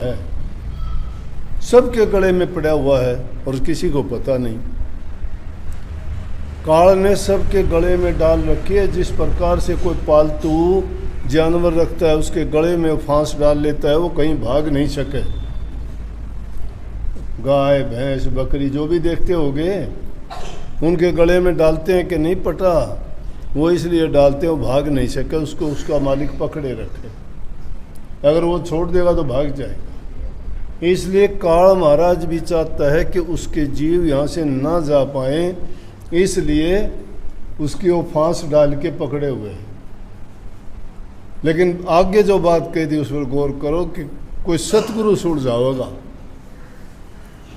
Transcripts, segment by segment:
है, सबके गले में पड़ा हुआ है और किसी को पता नहीं। काल ने सबके गले में डाल रखी है। जिस प्रकार से कोई पालतू जानवर रखता है, उसके गले में फांस डाल लेता है, वो कहीं भाग नहीं सके। गाय भैंस बकरी जो भी देखते होगे, उनके गले में डालते हैं कि नहीं पटा, वो इसलिए डालते हैं वो भाग नहीं सके, उसको उसका मालिक पकड़े रखे। अगर वो छोड़ देगा तो भाग जाएगा। इसलिए काल महाराज भी चाहता है कि उसके जीव यहाँ से ना जा पाए, इसलिए उसकी वो फांस डाल के पकड़े हुए हैं। लेकिन आगे जो बात कही थी उस पर गौर करो कि कोई सतगुरु छूट जाओगा,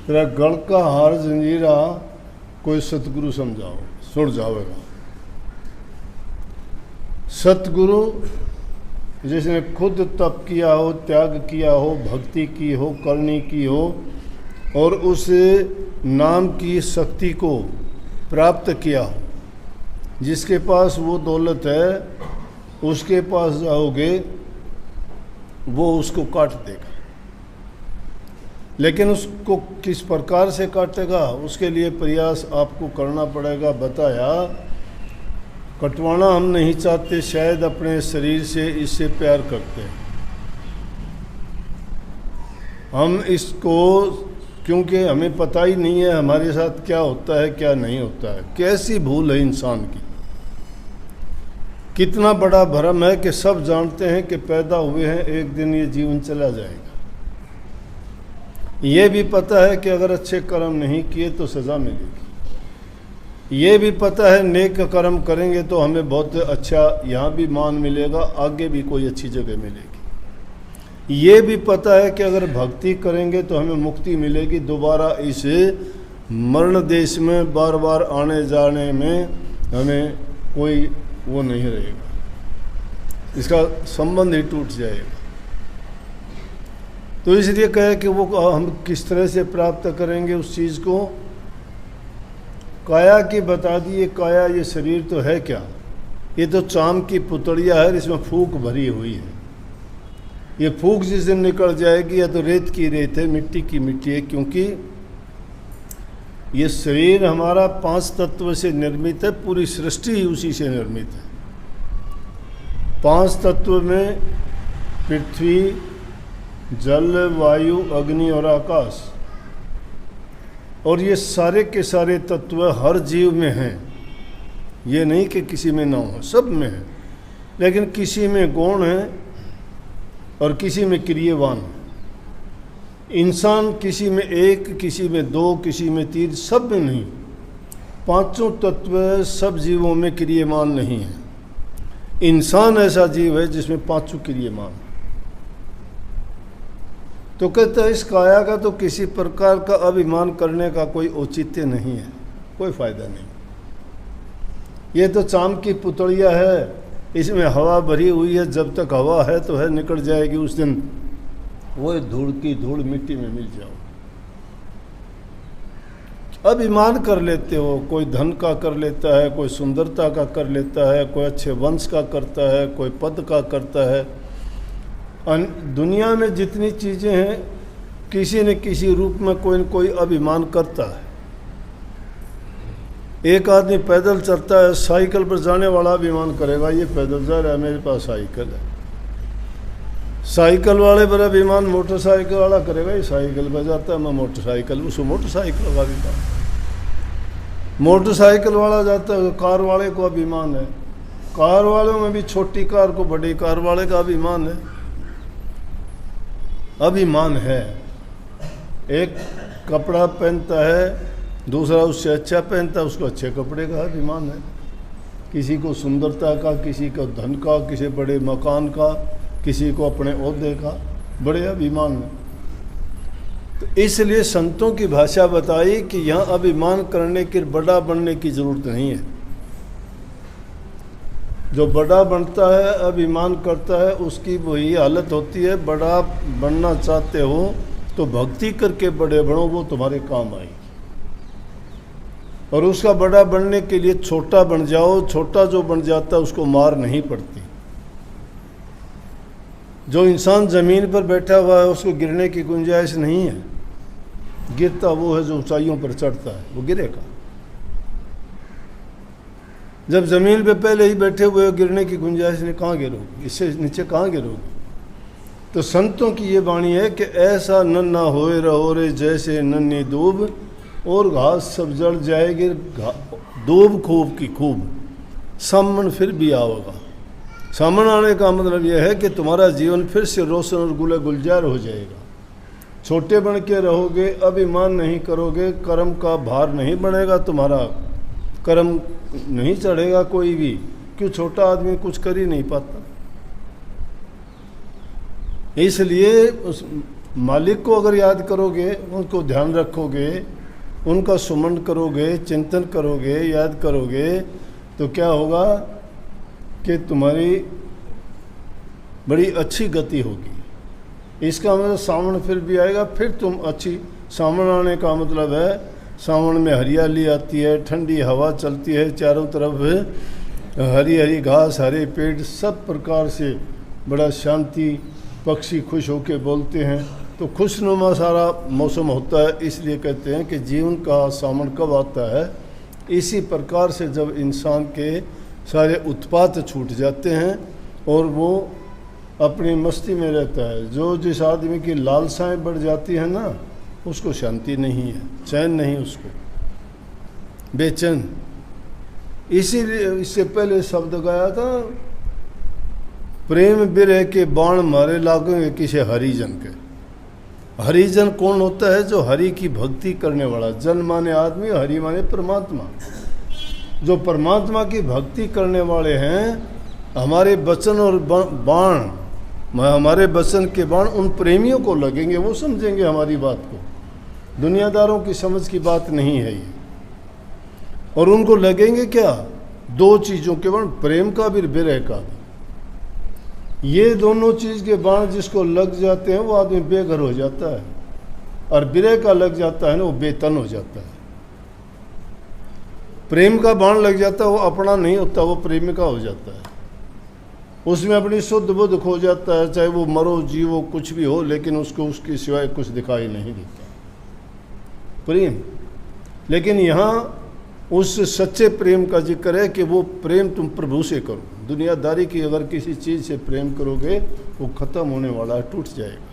तेरा गल का हार जंजीरा कोई सतगुरु समझाओ छूट जाओगा। सतगुरु जिसने खुद तप किया हो, त्याग किया हो, भक्ति की हो, करनी की हो और उस नाम की शक्ति को प्राप्त किया हो, जिसके पास वो दौलत है उसके पास जाओगे वो उसको काट देगा। लेकिन उसको किस प्रकार से काटेगा, उसके लिए प्रयास आपको करना पड़ेगा। बताया कटवाना हम नहीं चाहते, शायद अपने शरीर से इससे प्यार करते हैं हम इसको, क्योंकि हमें पता ही नहीं है हमारे साथ क्या होता है क्या नहीं होता है। कैसी भूल है इंसान की, कितना बड़ा भ्रम है कि सब जानते हैं कि पैदा हुए हैं, एक दिन ये जीवन चला जाएगा। ये भी पता है कि अगर अच्छे कर्म नहीं किए तो सज़ा मिलेगी। ये भी पता है नेक कर्म करेंगे तो हमें बहुत अच्छा यहाँ भी मान मिलेगा, आगे भी कोई अच्छी जगह मिलेगी। ये भी पता है कि अगर भक्ति करेंगे तो हमें मुक्ति मिलेगी, दोबारा इस मरण देश में बार बार आने जाने में हमें कोई वो नहीं रहेगा, इसका संबंध ही टूट जाएगा। तो इसलिए कहे कि वो हम किस तरह से प्राप्त करेंगे उस चीज़ को। काया की बता दी। ये काया, ये शरीर तो है क्या, ये तो चाम की पुतलिया है, इसमें फूंक भरी हुई है। ये फूंक जिस दिन निकल जाएगी या तो रेत की रेत है, मिट्टी की मिट्टी है, क्योंकि ये शरीर हमारा 5 तत्व से निर्मित है, पूरी सृष्टि ही उसी से निर्मित है। 5 तत्व में पृथ्वी, जल, वायु, अग्नि और आकाश, और ये सारे के सारे तत्व हर जीव में हैं। ये नहीं कि किसी में ना हो, सब में है, लेकिन किसी में गौण है और किसी में क्रियवान है। इंसान किसी में 1, किसी में 2, किसी में 3, सब में नहीं। 5 तत्व सब जीवों में क्रियमान नहीं है। इंसान ऐसा जीव है जिसमें 5 क्रियमान है। तो कहते हैं इस काया का तो किसी प्रकार का अभिमान करने का कोई औचित्य नहीं है, कोई फायदा नहीं। ये तो चाम की पुतलिया है, इसमें हवा भरी हुई है, जब तक हवा है तो है, निकल जाएगी उस दिन वो धूल की धूल मिट्टी में मिल जाओ। अभिमान कर लेते हो, कोई धन का कर लेता है, कोई सुंदरता का कर लेता है, कोई अच्छे वंश का करता है, कोई पद का करता है। दुनिया में जितनी चीज़ें हैं किसी न किसी रूप में कोई न कोई अभिमान करता है। एक आदमी पैदल चलता है, साइकिल पर जाने वाला अभिमान करेगा, ये पैदल जा रहा है, मेरे पास साइकिल है। साइकिल वाले पर अभिमान मोटरसाइकिल वाला करेगा, ये साइकिल पर जाता है, मैं मोटरसाइकिल, उसको मोटरसाइकिल का अभिमान। मोटरसाइकिल वाला जाता है, कार वाले को अभिमान है। कार वालों में भी छोटी कार को बड़ी कार वाले का अभिमान है। अभिमान है। एक कपड़ा पहनता है, दूसरा उससे अच्छा पहनता है, उसको अच्छे कपड़े का अभिमान है। किसी को सुंदरता का, किसी को धन का, किसी बड़े मकान का, किसी को अपने ओहदे का, बड़े अभिमान है। तो इसलिए संतों की भाषा बताई कि यहाँ अभिमान करने के, बड़ा बनने की जरूरत नहीं है। जो बड़ा बनता है, अभिमान करता है, उसकी वही हालत होती है। बड़ा बनना चाहते हो तो भक्ति करके बड़े बनो, वो तुम्हारे काम आएगी। और उसका बड़ा बनने के लिए छोटा बन जाओ, छोटा जो बन जाता है उसको मार नहीं पड़ती। जो इंसान ज़मीन पर बैठा हुआ है उसको गिरने की गुंजाइश नहीं है। गिरता वो है जो ऊंचाइयों पर चढ़ता है, वो गिरेगा। जब ज़मीन पे पहले ही बैठे हुए हो, गिरने की गुंजाइश नहीं, कहाँ गिरोगे? इससे नीचे कहाँ गिरोगे? तो संतों की ये वाणी है कि ऐसा नन्ना होए रहो रे जैसे नन्ही दूब, और घास सब जड़ जाएगी, दूब खूब की खूब, सामन फिर भी आओगा। सामन आने का मतलब यह है कि तुम्हारा जीवन फिर से रोशन और गुलजार हो जाएगा। छोटे बन के रहोगे, अभिमान नहीं करोगे, कर्म का भार नहीं बनेगा, तुम्हारा कर्म नहीं चढ़ेगा कोई भी। क्यों? छोटा आदमी कुछ कर ही नहीं पाता। इसलिए उस मालिक को अगर याद करोगे, उनको ध्यान रखोगे, उनका सुमन करोगे, चिंतन करोगे, याद करोगे, तो क्या होगा कि तुम्हारी बड़ी अच्छी गति होगी। इसका मतलब सावन फिर भी आएगा, फिर तुम अच्छी। सावन आने का मतलब है सावन में हरियाली आती है, ठंडी हवा चलती है, चारों तरफ हरी हरी घास, हरे पेड़, सब प्रकार से बड़ा शांति, पक्षी खुश होकर बोलते हैं, तो खुशनुमा सारा मौसम होता है। इसलिए कहते हैं कि जीवन का सावन कब आता है? इसी प्रकार से जब इंसान के सारे उत्पात छूट जाते हैं और वो अपनी मस्ती में रहता है। जो जिस आदमी की लालसाएं बढ़ जाती हैं ना, उसको शांति नहीं है, चैन नहीं, उसको बेचैन। इसीलिए इससे पहले शब्द गाया था, प्रेम बिरह के बाण मारे लागेंगे किसे हरिजन के। हरिजन कौन होता है? जो हरि की भक्ति करने वाला। जन माने आदमी, हरि माने परमात्मा। जो परमात्मा की भक्ति करने वाले हैं, हमारे वचन और बाण, हमारे वचन के बाण उन प्रेमियों को लगेंगे, वो समझेंगे हमारी बात को। दुनियादारों की समझ की बात नहीं है ये। और उनको लगेंगे क्या? दो चीज़ों के बाण, प्रेम का भी, विरह का भी। ये दोनों चीज़ के बाण जिसको लग जाते हैं वो आदमी बेघर हो जाता है, और विरह का लग जाता है ना, वो बेतन हो जाता है। प्रेम का बाण लग जाता है, वो अपना नहीं होता, वो प्रेमिका हो जाता है। उसमें अपनी शुद्ध बुद्ध खो जाता है, चाहे वो मरो जीवो कुछ भी हो, लेकिन उसको उसके सिवाय कुछ दिखाई नहीं देता प्रेम। लेकिन यहाँ उस सच्चे प्रेम का जिक्र है कि वो प्रेम तुम प्रभु से करो। दुनियादारी की अगर किसी चीज़ से प्रेम करोगे, वो ख़त्म होने वाला है, टूट जाएगा।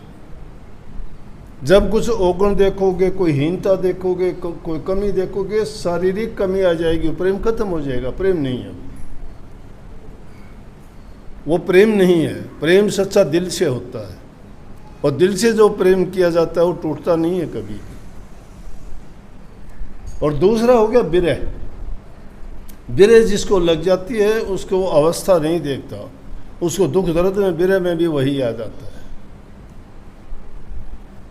जब कुछ औगुण देखोगे, कोई हीनता देखोगे, कोई कमी देखोगे, शारीरिक कमी आ जाएगी, प्रेम खत्म हो जाएगा। प्रेम नहीं है वो, प्रेम नहीं है। प्रेम सच्चा दिल से होता है, और दिल से जो प्रेम किया जाता है वो टूटता नहीं है कभी। और दूसरा हो गया विरह। विरह जिसको लग जाती है उसको वो अवस्था नहीं देखता, उसको दुख दर्द में, विरह में भी वही याद आता है,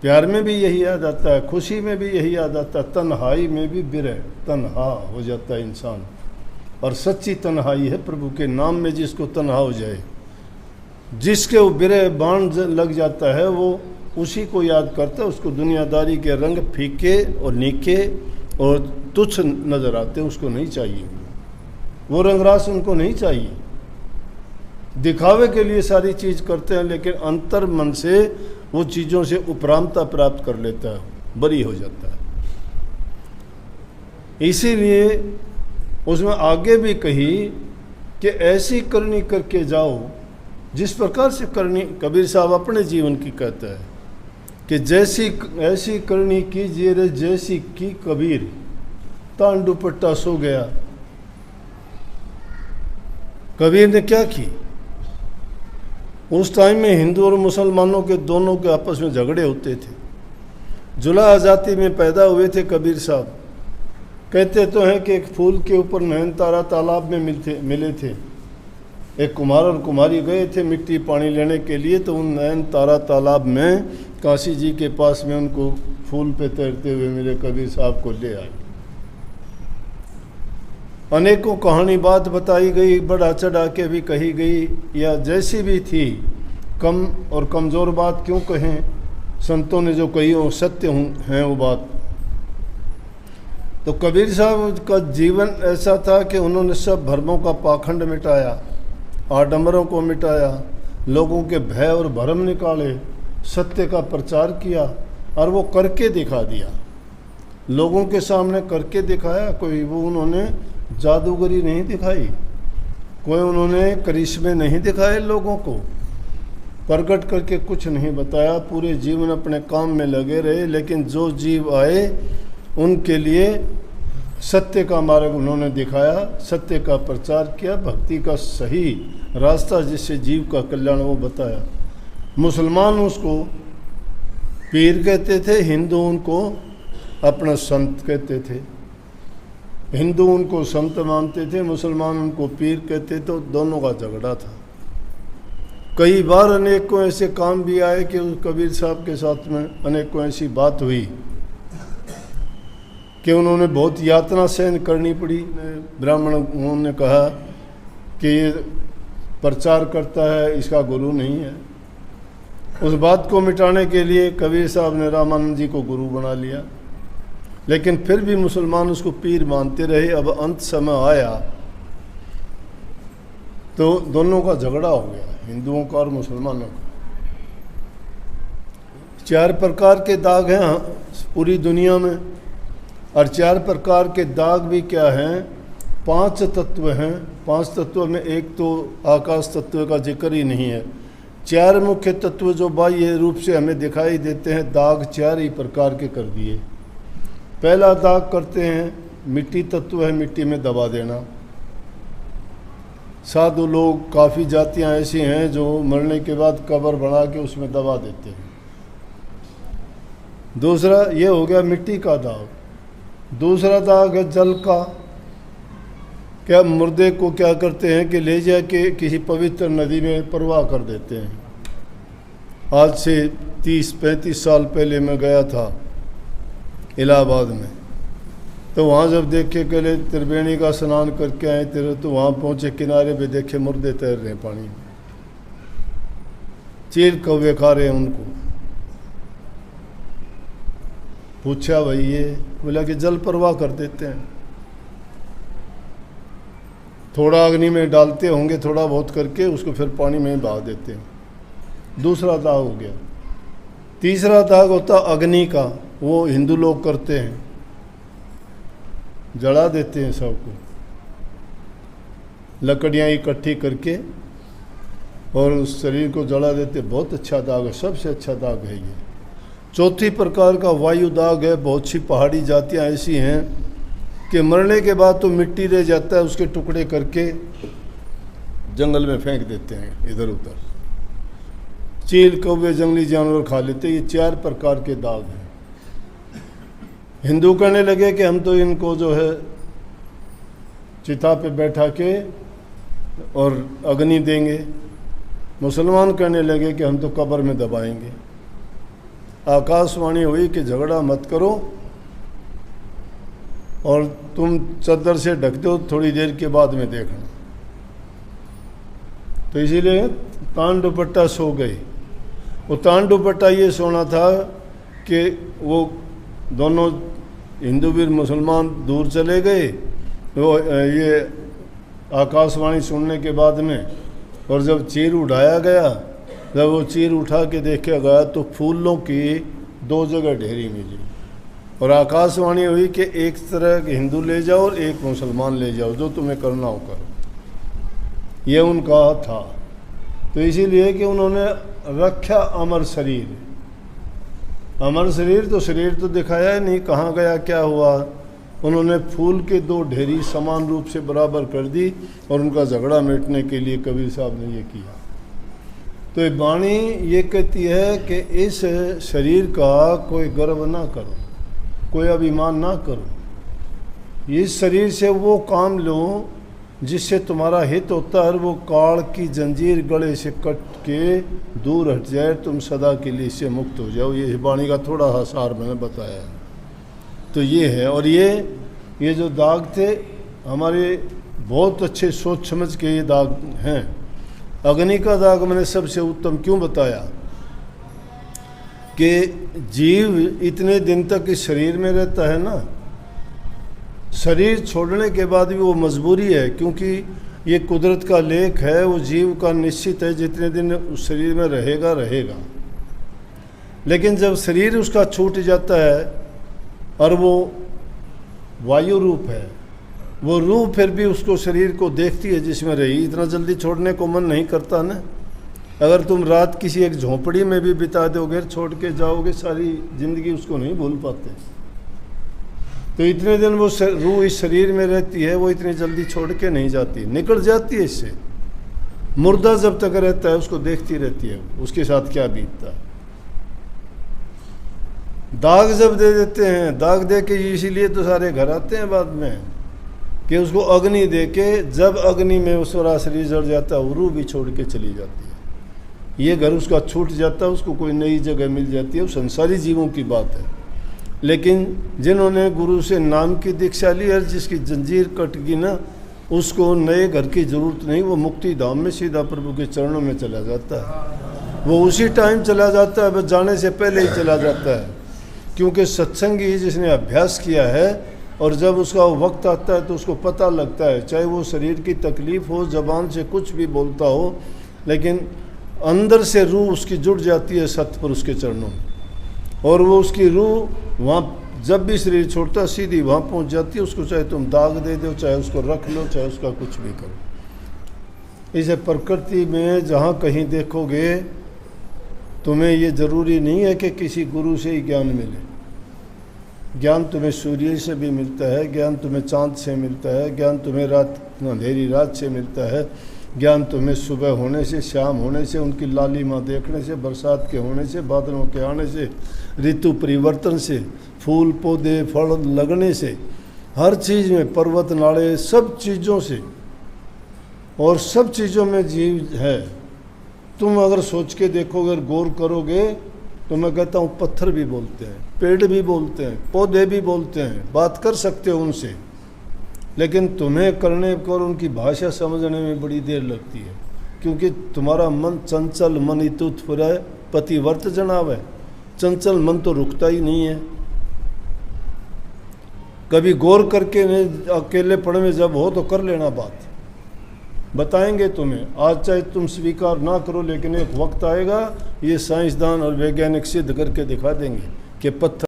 प्यार में भी यही याद आता है, खुशी में भी यही याद आता है, तन्हाई में भी विरह, तन्हा हो जाता है इंसान। और सच्ची तन्हाई है प्रभु के नाम में, जिसको तन्हा हो जाए, जिसके वो विरह बाण लग जाता है, वो उसी को याद करता है। उसको दुनियादारी के रंग फीके और नीके और तुच्छ नज़र आते हैं, उसको नहीं चाहिए वो रंगरास, उनको नहीं चाहिए। दिखावे के लिए सारी चीज़ करते हैं, लेकिन अंतर मन से वो चीज़ों से उपरामता प्राप्त कर लेता है, बरी हो जाता है। इसीलिए उसमें आगे भी कही कि ऐसी करनी करके जाओ जिस प्रकार से करनी। कबीर साहब अपने जीवन की कहते हैं कि जैसी ऐसी करनी कीजिए रे जैसी की कबीर, तान दुपट्टा सो गया। कबीर ने क्या की? उस टाइम में हिंदू और मुसलमानों के दोनों के आपस में झगड़े होते थे। जुला जाति में पैदा हुए थे कबीर साहब। कहते तो हैं कि एक फूल के ऊपर नैन तारा तालाब में मिले थे। एक कुमार और कुमारी गए थे मिट्टी पानी लेने के लिए, तो उन नैन तारा तालाब में काशी जी के पास में उनको फूल पे तैरते हुए मेरे कबीर साहब को ले आए। अनेकों कहानी बात बताई गई, बढ़ा चढ़ा के भी कही गई, या जैसी भी थी, कम और कमज़ोर बात क्यों कहें, संतों ने जो कही वो सत्य हैं वो बात। तो कबीर साहब का जीवन ऐसा था कि उन्होंने सब भरमों का पाखंड मिटाया, आडंबरों को मिटाया, लोगों के भय और भ्रम निकाले, सत्य का प्रचार किया और वो करके दिखा दिया, लोगों के सामने करके दिखाया। कोई वो उन्होंने जादूगरी नहीं दिखाई, कोई उन्होंने करिश्मे नहीं दिखाए, लोगों को प्रकट करके कुछ नहीं बताया। पूरे जीवन अपने काम में लगे रहे, लेकिन जो जीव आए उनके लिए सत्य का मार्ग उन्होंने दिखाया, सत्य का प्रचार किया, भक्ति का सही रास्ता जिससे जीव का कल्याण वो बताया। मुसलमान उसको पीर कहते थे, हिंदू उनको अपना संत कहते थे। हिंदू उनको संत मानते थे, मुसलमान उनको पीर कहते थे। तो दोनों का झगड़ा था। कई बार अनेकों ऐसे काम भी आए कि उस कबीर साहब के साथ में अनेकों ऐसी बात हुई कि उन्होंने बहुत यातना सहन करनी पड़ी। ब्राह्मण उन्होंने कहा कि ये प्रचार करता है, इसका गुरु नहीं है। उस बात को मिटाने के लिए कबीर साहब ने रामानंद जी को गुरु बना लिया, लेकिन फिर भी मुसलमान उसको पीर मानते रहे। अब अंत समय आया तो दोनों का झगड़ा हो गया, हिंदुओं का और मुसलमानों का। 4 प्रकार के दाग हैं पूरी दुनिया में, और 4 प्रकार के दाग भी क्या हैं? 5 तत्व हैं। 5 तत्व में एक तो आकाश तत्व का जिक्र ही नहीं है। 4 मुख्य तत्व जो बाह्य रूप से हमें दिखाई देते हैं, दाग 4 ही प्रकार के कर दिए। पहला दाग करते हैं मिट्टी तत्व है, मिट्टी में दबा देना। साधु लोग, काफ़ी जातियां ऐसी हैं जो मरने के बाद कब्र बना के उसमें दबा देते हैं। दूसरा ये हो गया मिट्टी का दाग। दूसरा दाग है जल का। क्या मुर्दे को क्या करते हैं कि ले जाके किसी पवित्र नदी में प्रवाह कर देते हैं। आज से 30-35 साल पहले मैं गया था इलाहाबाद में, तो वहाँ जब देखे पहले त्रिवेणी का स्नान करके आए थे, तो वहाँ पहुँचे किनारे पे देखे मुर्दे तैर रहे हैं पानी में, चील कौवे खा रहे हैं उनको। पूछा भाई ये, बोला कि जल प्रवाह कर देते हैं, थोड़ा अग्नि में डालते होंगे, थोड़ा बहुत करके उसको फिर पानी में बहा देते हैं। दूसरा दाग हो गया। तीसरा दाग होता अग्नि का, वो हिंदू लोग करते हैं, जला देते हैं सबको, लकड़ियाँ इकट्ठी करके और उस शरीर को जला देते। बहुत अच्छा दाग है, सबसे अच्छा दाग है ये। चौथी प्रकार का वायु दाग है। बहुत सी पहाड़ी जातियाँ ऐसी हैं कि मरने के बाद तो मिट्टी रह जाता है, उसके टुकड़े करके जंगल में फेंक देते हैं इधर उधर। चील कौवे जंगली जानवर खा लेते। ये 4 प्रकार के दाग हैं। हिंदू कहने लगे कि हम तो इनको जो है चिता पे बैठा के और अग्नि देंगे। मुसलमान कहने लगे कि हम तो कब्र में दबाएंगे। आकाशवाणी हुई कि झगड़ा मत करो, और तुम चद्दर से ढक दो, थोड़ी देर के बाद में देखना। तो इसीलिए तान दुपट्टा सो गए। वो तान दुपट्टा ये सोना था कि वो दोनों हिंदू वीर मुसलमान दूर चले गए। वो ये आकाशवाणी सुनने के बाद में, और जब चीर उठाया गया, जब वो चीर उठा के देखा गया तो फूलों की 2 जगह ढेरी मिली, और आकाशवाणी हुई कि एक तरह हिंदू ले जाओ और एक मुसलमान ले जाओ, जो तुम्हें करना हो करो। ये उनका था। तो इसीलिए कि उन्होंने रखा अमर शरीर। अमर शरीर तो दिखाया ही नहीं, कहाँ गया क्या हुआ। उन्होंने फूल के 2 ढेरी समान रूप से बराबर कर दी, और उनका झगड़ा मिटने के लिए कबीर साहब ने ये किया। तो ये वाणी ये कहती है कि इस शरीर का कोई गर्व ना करो, कोई अभिमान ना करो। इस शरीर से वो काम लो जिससे तुम्हारा हित होता है, वो काल की जंजीर गले से कट के दूर हट जाए, तुम सदा के लिए इससे मुक्त हो जाओ। ये वाणी का थोड़ा सा सार मैंने बताया। तो ये है। और ये जो दाग थे हमारे बहुत अच्छे सोच समझ के ये दाग हैं। अग्नि का दाग मैंने सबसे उत्तम क्यों बताया कि जीव इतने दिन तक इस शरीर में रहता है ना, शरीर छोड़ने के बाद भी वो मजबूरी है, क्योंकि ये कुदरत का लेख है, वो जीव का निश्चित है जितने दिन उस शरीर में रहेगा रहेगा। लेकिन जब शरीर उसका छूट जाता है और वो वायु रूप है, वो रूह फिर भी उसको शरीर को देखती है जिसमें रही, इतना जल्दी छोड़ने को मन नहीं करता ना। अगर तुम रात किसी एक झोंपड़ी में भी बिता दोगे, छोड़ के जाओगे, सारी जिंदगी उसको नहीं भूल पाते। तो इतने दिन वो रूह इस शरीर में रहती है, वो इतनी जल्दी छोड़ के नहीं जाती, निकल जाती है इससे। मुर्दा जब तक रहता है उसको देखती रहती है उसके साथ क्या बीतता। दाग जब दे देते हैं, दाग दे के इसीलिए तो सारे घर आते हैं बाद में कि उसको अग्नि दे के, जब अग्नि में उस शरीर जड़ जाता है, वो रूह भी छोड़ के चली जाती है। ये घर उसका छूट जाता है, उसको कोई नई जगह मिल जाती है। वो संसारी जीवों की बात है। लेकिन जिन्होंने गुरु से नाम की दीक्षा ली और जिसकी जंजीर कट गई ना, उसको नए घर की ज़रूरत नहीं, वो मुक्ति धाम में सीधा प्रभु के चरणों में चला जाता है। वो उसी टाइम चला जाता है, बस जाने से पहले ही चला जाता है। क्योंकि सत्संगी जिसने अभ्यास किया है और जब उसका वक्त आता है तो उसको पता लगता है, चाहे वो शरीर की तकलीफ़ हो, ज़बान से कुछ भी बोलता हो, लेकिन अंदर से रूह उसकी जुड़ जाती है सत्य पर उसके चरणों में। और वो उसकी रूह वहाँ जब भी शरीर छोड़ता सीधी वहाँ पहुँच जाती है। उसको चाहे तुम दाग दे दो, चाहे उसको रख लो, चाहे उसका कुछ भी करो। इसे प्रकृति में जहाँ कहीं देखोगे, तुम्हें ये ज़रूरी नहीं है कि किसी गुरु से ही ज्ञान मिले। ज्ञान तुम्हें सूर्य से भी मिलता है, ज्ञान तुम्हें चाँद से मिलता है, ज्ञान तुम्हें अंधेरी रात से मिलता है, ज्ञान तुम्हें सुबह होने से, शाम होने से, उनकी लालिमा देखने से, बरसात के होने से, बादलों के आने से, ऋतु परिवर्तन से, फूल पौधे फल लगने से, हर चीज़ में, पर्वत नाले, सब चीज़ों से। और सब चीज़ों में जीव है। तुम अगर सोच के देखोगे, अगर गौर करोगे, तो मैं कहता हूँ पत्थर भी बोलते हैं, पेड़ भी बोलते हैं, पौधे भी बोलते हैं, बात कर सकते हो उनसे। लेकिन तुम्हें करने को और उनकी भाषा समझने में बड़ी देर लगती है, क्योंकि तुम्हारा मन चंचल मन इतुत्फुर है, पतिवर्त जनाव है। चंचल मन तो रुकता ही नहीं है। कभी गौर करके अकेले पड़े में जब हो तो कर लेना बात, बताएंगे तुम्हें। आज चाहे तुम स्वीकार ना करो, लेकिन एक वक्त आएगा, ये साइंसदान और वैज्ञानिक सिद्ध करके दिखा देंगे कि पत्थर